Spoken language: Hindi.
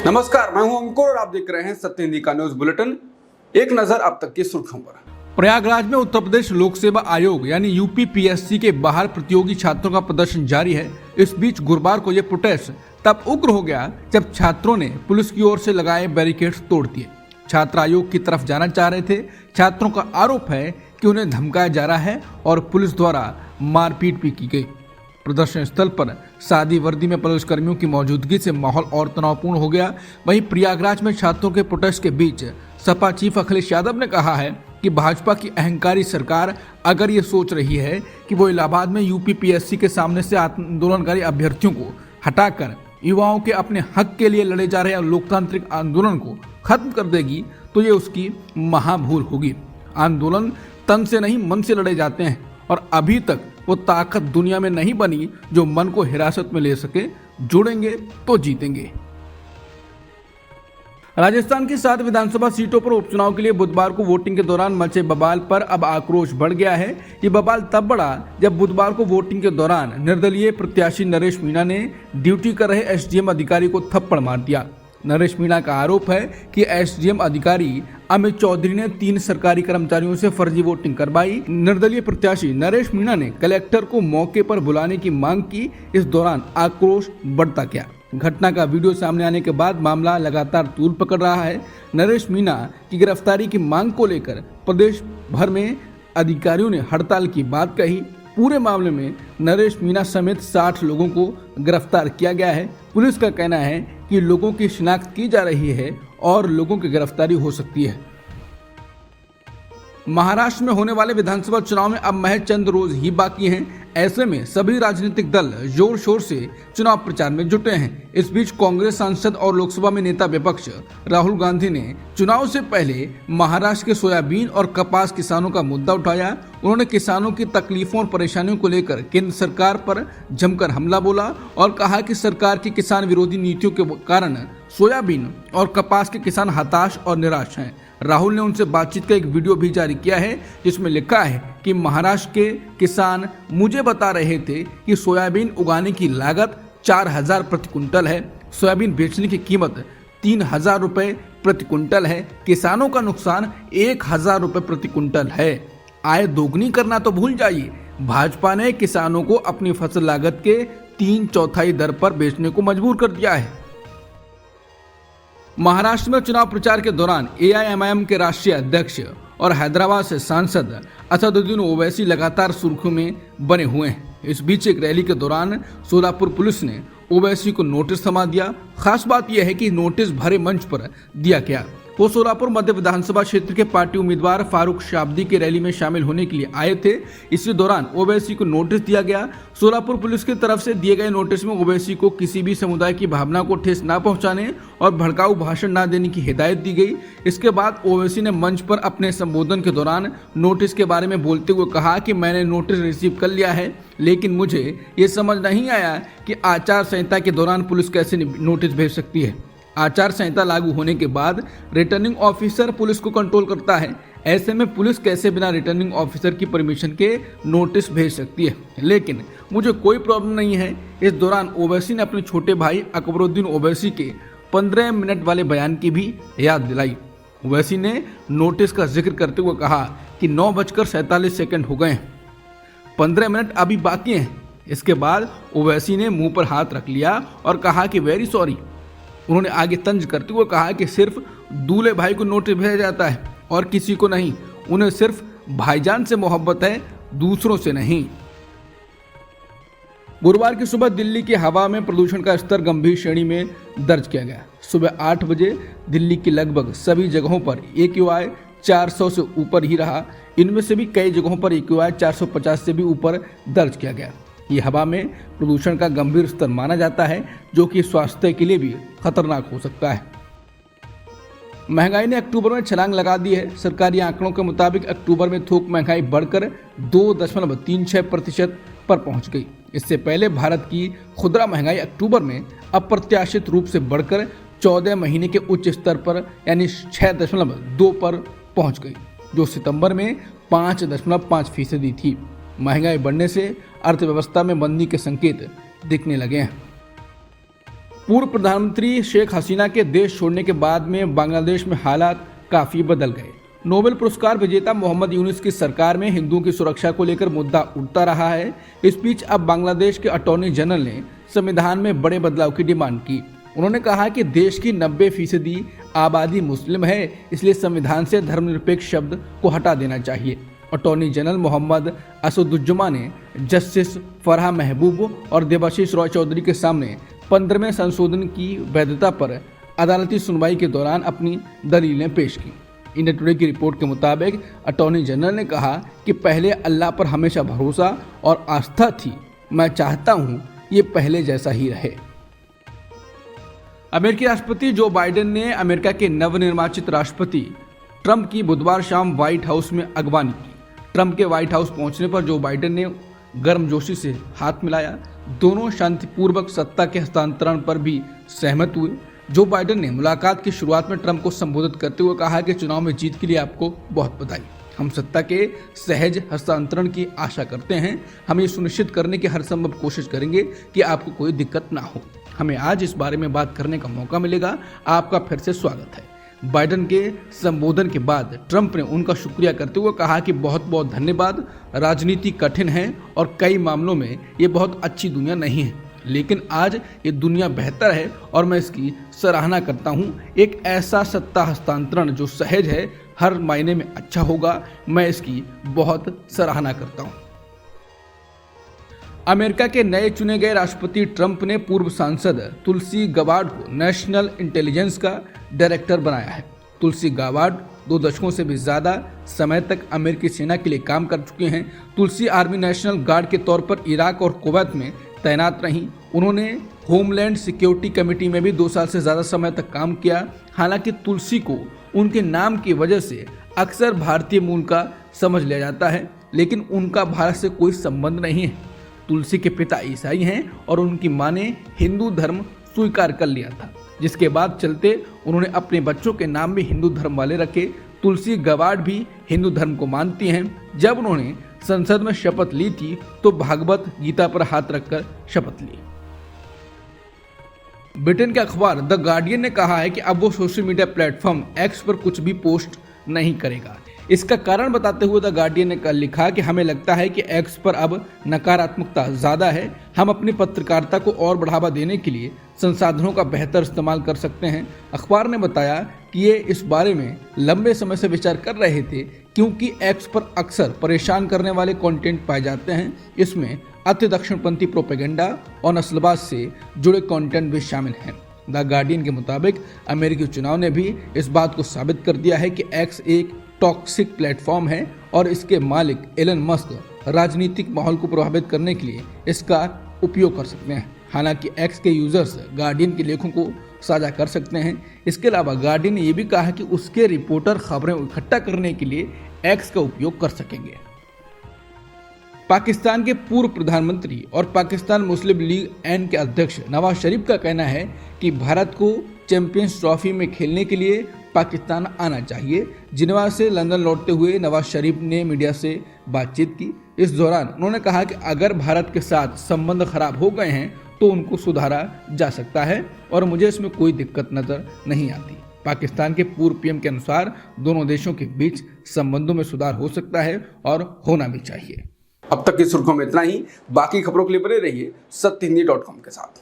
नमस्कार, मैं हूं अंकुर और आप देख रहे हैं सत्य हिंदी का न्यूज बुलेटिन। एक नजर अब तक की सुर्खियों पर। प्रयागराज में उत्तर प्रदेश लोक सेवा आयोग यानी यूपीपीएससी के बाहर प्रतियोगी छात्रों का प्रदर्शन जारी है। इस बीच गुरुवार को यह प्रोटेस्ट तब उग्र हो गया जब छात्रों ने पुलिस की ओर से लगाए बैरिकेड्स तोड़ दिए। छात्र आयोग की तरफ जाना चाह रहे थे। छात्रों का आरोप है कि उन्हें धमकाया जा रहा है और पुलिस द्वारा मारपीट भी की गई। प्रदर्शन स्थल पर सादी वर्दी में पुलिसकर्मियों की मौजूदगी से माहौल और तनावपूर्ण हो गया। वहीं प्रयागराज में छात्रों के प्रोटेस्ट के बीच सपा चीफ अखिलेश यादव ने कहा है कि भाजपा की अहंकारी सरकार अगर ये सोच रही है कि वो इलाहाबाद में यूपीपीएससी के सामने से आंदोलनकारी अभ्यर्थियों को हटाकर युवाओं के अपने हक के लिए लड़े जा रहे लोकतांत्रिक आंदोलन को खत्म कर देगी तो ये उसकी महाभूल होगी। आंदोलन तन से नहीं मन से लड़े जाते हैं और अभी तक वो ताकत दुनिया में नहीं बनी जो मन को हिरासत में ले सके। जुड़ेंगे तो जीतेंगे। राजस्थान की 7 विधानसभा सीटों पर उपचुनाव के लिए बुधवार को वोटिंग के दौरान मचे बवाल पर अब आक्रोश बढ़ गया है। ये बवाल तब बढ़ा जब बुधवार को वोटिंग के दौरान निर्दलीय प्रत्याशी नरेश मीणा ने ड्यूटी कर रहे एसडीएम अधिकारी को थप्पड़ मार दिया। नरेश मीणा का आरोप है कि एसडीएम अधिकारी अमित चौधरी ने 3 सरकारी कर्मचारियों से फर्जी वोटिंग करवाई। निर्दलीय प्रत्याशी नरेश मीणा ने कलेक्टर को मौके पर बुलाने की मांग की। इस दौरान आक्रोश बढ़ता गया। घटना का वीडियो सामने आने के बाद मामला लगातार तूल पकड़ रहा है। नरेश मीणा की गिरफ्तारी की मांग को लेकर प्रदेश भर में अधिकारियों ने हड़ताल की बात कही। पूरे मामले में नरेश मीणा समेत 60 लोगों को गिरफ्तार किया गया है। पुलिस का कहना है कि लोगों की शिनाख्त की जा रही है और लोगों की गिरफ्तारी हो सकती है। महाराष्ट्र में होने वाले विधानसभा चुनाव में अब महज चंद रोज ही बाकी हैं। ऐसे में सभी राजनीतिक दल जोर शोर से चुनाव प्रचार में जुटे हैं। इस बीच कांग्रेस सांसद और लोकसभा में नेता विपक्ष राहुल गांधी ने चुनाव से पहले महाराष्ट्र के सोयाबीन और कपास किसानों का मुद्दा उठाया। उन्होंने किसानों की तकलीफों और परेशानियों को लेकर केंद्र सरकार पर जमकर हमला बोला और कहा कि सरकार की किसान विरोधी नीतियों के कारण सोयाबीन और कपास के किसान हताश और निराश हैं। राहुल ने उनसे बातचीत का एक वीडियो भी जारी किया है जिसमें लिखा है कि महाराष्ट्र के किसान मुझे बता रहे थे कि सोयाबीन उगाने की लागत 4000 प्रति कुंटल है, सोयाबीन बेचने की कीमत 3000 रुपये प्रति कुंटल है, किसानों का नुकसान 1000 रुपये प्रति कुंटल है। आय दोगुनी करना तो भूल जाइए, भाजपा ने किसानों को अपनी फसल लागत के 3/4 दर पर बेचने को मजबूर कर दिया है। महाराष्ट्र में चुनाव प्रचार के दौरान एआईएमआईएम के राष्ट्रीय अध्यक्ष और हैदराबाद से सांसद असदुद्दीन ओवैसी लगातार सुर्खियों में बने हुए हैं। इस बीच एक रैली के दौरान सोलापुर पुलिस ने ओवैसी को नोटिस थमा दिया। खास बात यह है कि नोटिस भरे मंच पर दिया गया। वो सोलापुर मध्य विधानसभा क्षेत्र के पार्टी उम्मीदवार फारूक शाब्दी की रैली में शामिल होने के लिए आए थे। इसी दौरान ओवैसी को नोटिस दिया गया। सोलापुर पुलिस की तरफ से दिए गए नोटिस में ओवैसी को किसी भी समुदाय की भावना को ठेस न पहुंचाने और भड़काऊ भाषण न देने की हिदायत दी गई। इसके बाद ओवैसी ने मंच पर अपने संबोधन के दौरान नोटिस के बारे में बोलते हुए कहा कि मैंने नोटिस रिसीव कर लिया है, लेकिन मुझे ये समझ नहीं आया कि आचार संहिता के दौरान पुलिस कैसे नोटिस भेज सकती है। आचार संहिता लागू होने के बाद रिटर्निंग ऑफिसर पुलिस को कंट्रोल करता है। ऐसे में पुलिस कैसे बिना रिटर्निंग ऑफिसर की परमिशन के नोटिस भेज सकती है। लेकिन मुझे कोई प्रॉब्लम नहीं है। इस दौरान ओवैसी ने अपने छोटे भाई अकबरुद्दीन ओवैसी के 15 मिनट वाले बयान की भी याद दिलाई। ओवैसी ने नोटिस का जिक्र करते हुए कहा कि 9:47 हो गए हैं, 15 मिनट अभी बाकी हैं। इसके बाद ओवैसी ने मुंह पर हाथ रख लिया और कहा कि वेरी सॉरी। उन्होंने आगे तंज करते हुए कहा कि सिर्फ दूल्हे भाई को नोटिस भेजा जाता है और किसी को नहीं। उन्हें सिर्फ भाईजान से मोहब्बत है, दूसरों से नहीं। गुरुवार की सुबह दिल्ली की हवा में प्रदूषण का स्तर गंभीर श्रेणी में दर्ज किया गया। सुबह 8 बजे दिल्ली की लगभग सभी जगहों पर AQI 400 से ऊपर ही रहा। इनमें से भी कई जगहों पर AQI 450 से भी ऊपर दर्ज किया गया। ये हवा में प्रदूषण का गंभीर स्तर माना जाता है, जो कि स्वास्थ्य के लिए भी खतरनाक हो सकता है। महंगाई ने अक्टूबर में छलांग लगा दी है। सरकारी आंकड़ों के मुताबिक अक्टूबर में थोक महंगाई बढ़कर 2.36% पर पहुंच गई। इससे पहले भारत की खुदरा महंगाई अक्टूबर में अप्रत्याशित रूप से बढ़कर 14 महीने के उच्च स्तर पर यानी 6.2 पर पहुंच गई, जो सितंबर में 5.5% थी। महंगाई बढ़ने से अर्थव्यवस्था में मंदी के संकेत दिखने लगे हैं। पूर्व प्रधानमंत्री शेख हसीना के देश छोड़ने के बाद में बांग्लादेश में हालात काफी बदल गए। नोबेल पुरस्कार विजेता मोहम्मद यूनुस की सरकार में हिंदुओं की सुरक्षा को लेकर मुद्दा उठता रहा है। इस बीच अब बांग्लादेश के अटॉर्नी जनरल ने संविधान में बड़े बदलाव की डिमांड की। उन्होंने कहा कि देश की 90% आबादी मुस्लिम है, इसलिए संविधान से धर्मनिरपेक्ष शब्द को हटा देना चाहिए। अटॉर्नी जनरल मोहम्मद असदुज्जमा ने जस्टिस फरहा महबूब और देवाशीष रॉय चौधरी के सामने 15वें संशोधन की वैधता पर अदालती सुनवाई के दौरान अपनी दलीलें पेश की। इंडिया टुडे की रिपोर्ट के मुताबिक अटॉर्नी जनरल ने कहा कि पहले अल्लाह पर हमेशा भरोसा और आस्था थी, मैं चाहता हूं ये पहले जैसा ही रहे। अमेरिकी राष्ट्रपति जो बाइडेन ने अमेरिका के नवनिर्वाचित राष्ट्रपति ट्रंप की बुधवार शाम व्हाइट हाउस में अगवानी की। ट्रंप के व्हाइट हाउस पहुंचने पर जो बाइडेन ने गर्मजोशी से हाथ मिलाया। दोनों शांतिपूर्वक सत्ता के हस्तांतरण पर भी सहमत हुए। जो बाइडेन ने मुलाकात की शुरुआत में ट्रंप को संबोधित करते हुए कहा कि चुनाव में जीत के लिए आपको बहुत बधाई। हम सत्ता के सहज हस्तांतरण की आशा करते हैं। हम ये सुनिश्चित करने की हर संभव कोशिश करेंगे कि आपको कोई दिक्कत ना हो। हमें आज इस बारे में बात करने का मौका मिलेगा। आपका फिर से स्वागत है। बाइडेन के संबोधन के बाद ट्रंप ने उनका शुक्रिया करते हुए कहा कि बहुत बहुत धन्यवाद। राजनीति कठिन है और कई मामलों में ये बहुत अच्छी दुनिया नहीं है, लेकिन आज ये दुनिया बेहतर है और मैं इसकी सराहना करता हूँ। एक ऐसा सत्ता हस्तांतरण जो सहज है, हर मायने में अच्छा होगा। मैं इसकी बहुत सराहना करता हूँ। अमेरिका के नए चुने गए राष्ट्रपति ट्रंप ने पूर्व सांसद तुलसी गबार्ड को नेशनल इंटेलिजेंस का डायरेक्टर बनाया है। तुलसी गबार्ड 2 दशकों से भी ज्यादा समय तक अमेरिकी सेना के लिए काम कर चुके हैं। तुलसी आर्मी नेशनल गार्ड के तौर पर इराक और कुवैत में तैनात रहीं। उन्होंने होमलैंड सिक्योरिटी कमेटी में भी 2 साल से ज्यादा समय तक काम किया। हालांकि तुलसी को उनके नाम की वजह से अक्सर भारतीय मूल का समझ लिया जाता है, लेकिन उनका भारत से कोई संबंध नहीं है। तुलसी के पिता ईसाई हैं और उनकी मां ने हिंदू धर्म स्वीकार कर लिया था, जिसके बाद चलते उन्होंने अपने बच्चों के नाम भी हिंदू धर्म वाले रखे। तुलसी गबार्ड भी हिंदू धर्म को मानती हैं। जब उन्होंने संसद में शपथ ली थी तो भागवत गीता पर हाथ रखकर शपथ ली। ब्रिटेन के अखबार द गार्डियन ने कहा है कि अब वो सोशल मीडिया प्लेटफॉर्म एक्स पर कुछ भी पोस्ट नहीं करेगा। इसका कारण बताते हुए द गार्डियन ने कल लिखा कि हमें लगता है कि एक्स पर अब नकारात्मकता ज्यादा है। हम अपनी पत्रकारिता को और बढ़ावा देने के लिए संसाधनों का बेहतर इस्तेमाल कर सकते हैं। अखबार ने बताया कि ये इस बारे में लंबे समय से विचार कर रहे थे, क्योंकि एक्स पर अक्सर परेशान करने वाले कंटेंट पाए जाते हैं। इसमें अति दक्षिणपंथी प्रोपेगेंडा और नस्लवाद से जुड़े कंटेंट भी शामिल हैं। द गार्डियन के मुताबिक अमेरिकी चुनाव ने भी इस बात को साबित कर दिया है कि एक्स एक टॉक्सिक प्लेटफॉर्म है और इसके मालिक एलन मस्क राजनीतिक माहौल को प्रभावित करने के लिए इसका उपयोग कर सकते हैं। हालांकि एक्स के यूजर्स गार्डियन के लेखों को साझा कर सकते हैं। इसके अलावा गार्डियन ने यह भी कहा कि उसके रिपोर्टर खबरें इकट्ठा करने के लिए एक्स का उपयोग कर सकेंगे। पाकिस्तान के पूर्व प्रधानमंत्री और पाकिस्तान मुस्लिम लीग एन के अध्यक्ष नवाज शरीफ का कहना है कि भारत को चैंपियंस ट्रॉफी में खेलने के लिए पाकिस्तान आना चाहिए। जिनेवा से लंदन लौटते हुए नवाज शरीफ ने मीडिया से बातचीत की। इस दौरान उन्होंने कहा कि अगर भारत के साथ संबंध खराब हो गए हैं तो उनको सुधारा जा सकता है और मुझे इसमें कोई दिक्कत नजर नहीं आती। पाकिस्तान के पूर्व पीएम के अनुसार दोनों देशों के बीच संबंधों में सुधार हो सकता है और होना भी चाहिए। अब तक की सुर्खियों में इतना ही। बाकी खबरों के लिए बने रहिए सत्यहिंदी.com के साथ।